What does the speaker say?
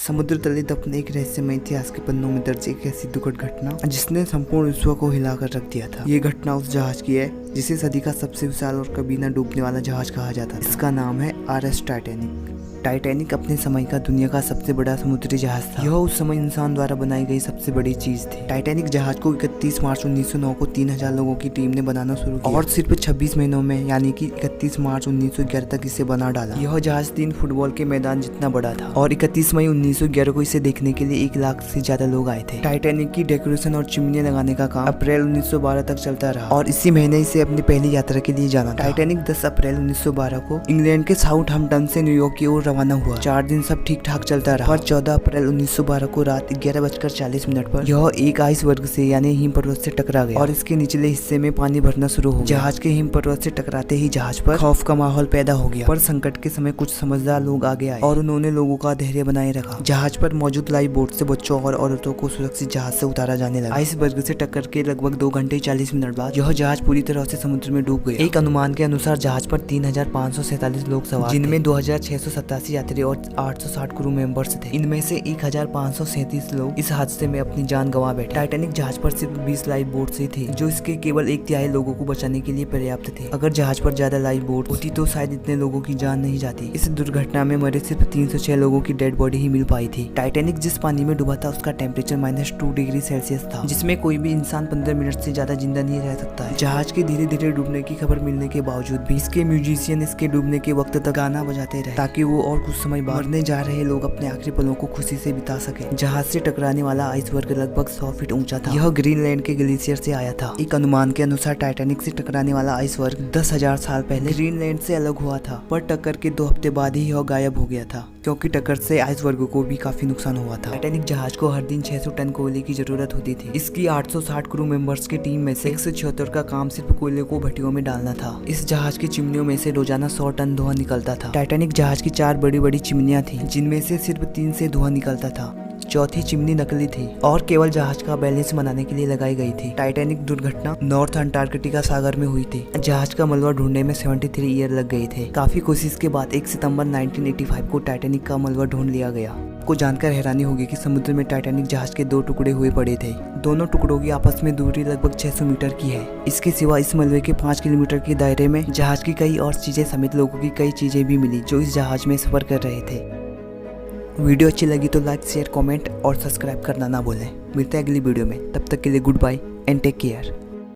समुद्र तले दफन एक रहस्यमय इतिहास के पन्नों में दर्ज एक ऐसी दुखद घटना जिसने संपूर्ण विश्व को हिलाकर रख दिया था। ये घटना उस जहाज की है जिसे सदी का सबसे विशाल और कभी न डूबने वाला जहाज कहा जाता था। इसका नाम है RS टाइटैनिक। टाइटैनिक अपने समय का दुनिया का सबसे बड़ा समुद्री जहाज था। यह उस समय इंसान द्वारा बनाई गई सबसे बड़ी चीज थी। टाइटैनिक जहाज को 31 मार्च 1909 को 3000 लोगों की टीम ने बनाना शुरू किया और सिर्फ 26 महीनों में यानी कि 31 मार्च 1911 तक इसे बना डाला। यह जहाज 3 फुटबॉल के मैदान जितना बड़ा था और 31 मई 1911 को इसे देखने के लिए 1 लाख से ज्यादा लोग आए थे। टाइटैनिक की डेकोरेशन और चिमनी लगाने का काम अप्रैल 1912 तक चलता रहा और इसी महीने इसे अपनी पहली यात्रा के लिए जाना था। टाइटैनिक 10 अप्रैल 1912 को इंग्लैंड के साउथहैम्पटन से न्यूयॉर्क की ओर रवाना हुआ। 4 दिन सब ठीक ठाक चलता रहा पर 14 अप्रैल 1912 को रात 11:40 पर यह एक आइसबर्ग से यानी हिम पर्वत से टकरा गया और इसके निचले हिस्से में पानी भरना शुरू हो गया। जहाज के हिम पर्वत से टकराते ही जहाज पर खौफ का माहौल पैदा हो गया। पर संकट के समय कुछ समझदार लोग आगे आए और उन्होंने लोगों का धैर्य बनाए रखा। जहाज पर मौजूद लाइफ बोट से बच्चों और औरतों को सुरक्षित जहाज से उतारा जाने लगा। आइसबर्ग से टक्कर के लगभग 2 घंटे 40 मिनट बाद यह जहाज पूरी तरह से समुद्र में डूब गया। एक अनुमान के अनुसार जहाज पर 3547 लोग सवार जिनमें 2687 यात्री और 860 क्रू मेंबर्स थे। इनमें से 1537 लोग इस हादसे में अपनी जान गंवा बैठे। टाइटैनिक जहाज पर सिर्फ 20 लाइफ बोट्स ही थी जो इसके केवल 1/3 लोगों को बचाने के लिए पर्याप्त थे। अगर जहाज पर ज्यादा लाइफ बोट होती तो शायद इतने लोगों की जान नहीं जाती। इस दुर्घटना में मरे सिर्फ 306 लोगों की डेड बॉडी ही मिल पाई थी। टाइटैनिक जिस पानी में डूबा था उसका टेम्परेचर -2 डिग्री सेल्सियस था जिसमें कोई भी इंसान 15 मिनट से ज्यादा जिंदा नहीं रह सकता है। जहाज के धीरे धीरे डूबने की खबर मिलने के बावजूद भी इसके म्यूजिशियन इसके डूबने के वक्त तक गाना बजाते रहे ताकि वो और कुछ समय बाद मरने जा रहे लोग अपने आखिरी पलों को खुशी से बिता सके। जहाज से टकराने वाला आइसबर्ग लगभग 100 फीट ऊंचा था। यह ग्रीनलैंड के ग्लेशियर से आया था। एक अनुमान के अनुसार टाइटैनिक से टकराने वाला आइसबर्ग 10,000 साल पहले ग्रीनलैंड से अलग हुआ था पर टक्कर के 2 हफ्ते बाद ही यह गायब हो गया था क्योंकि टक्कर से आइसबर्ग को भी काफी नुकसान हुआ था। टाइटैनिक जहाज को हर दिन 600 टन कोयले की जरूरत होती थी। इसकी 860 क्रू मेंबर्स की टीम में से 176 का काम सिर्फ कोयले को भट्टियों में डालना था। इस जहाज की चिमनियों में से रोजाना 100 टन धुआं निकलता था। टाइटैनिक जहाज की 4 बड़ी बड़ी चिमनियां थी जिनमें से सिर्फ 3 से धुआं निकलता था। चौथी चिमनी नकली थी और केवल जहाज का बैलेंस बनाने के लिए लगाई गई थी। टाइटैनिक दुर्घटना नॉर्थ अंटार्कटिका सागर में हुई थी। जहाज का मलबा ढूंढने में 73 ईयर लग गए थे। काफी कोशिश के बाद 1 सितंबर 1985 को टाइटैनिक का मलबा ढूंढ लिया गया। को जानकर हैरानी होगी कि समुद्र में टाइटैनिक जहाज के 2 टुकड़े हुए पड़े थे। दोनों टुकड़ों की आपस में दूरी लगभग 600 मीटर की है। इसके सिवा इस मलबे के 5 किलोमीटर के दायरे में जहाज की कई और चीजें समेत लोगों की कई चीजें भी मिली जो इस जहाज में सफर कर रहे थे। वीडियो अच्छी लगी तो लाइक शेयर कमेंट और सब्सक्राइब करना ना भूलें। मिलते हैं अगली वीडियो में, तब तक के लिए good bye and take care.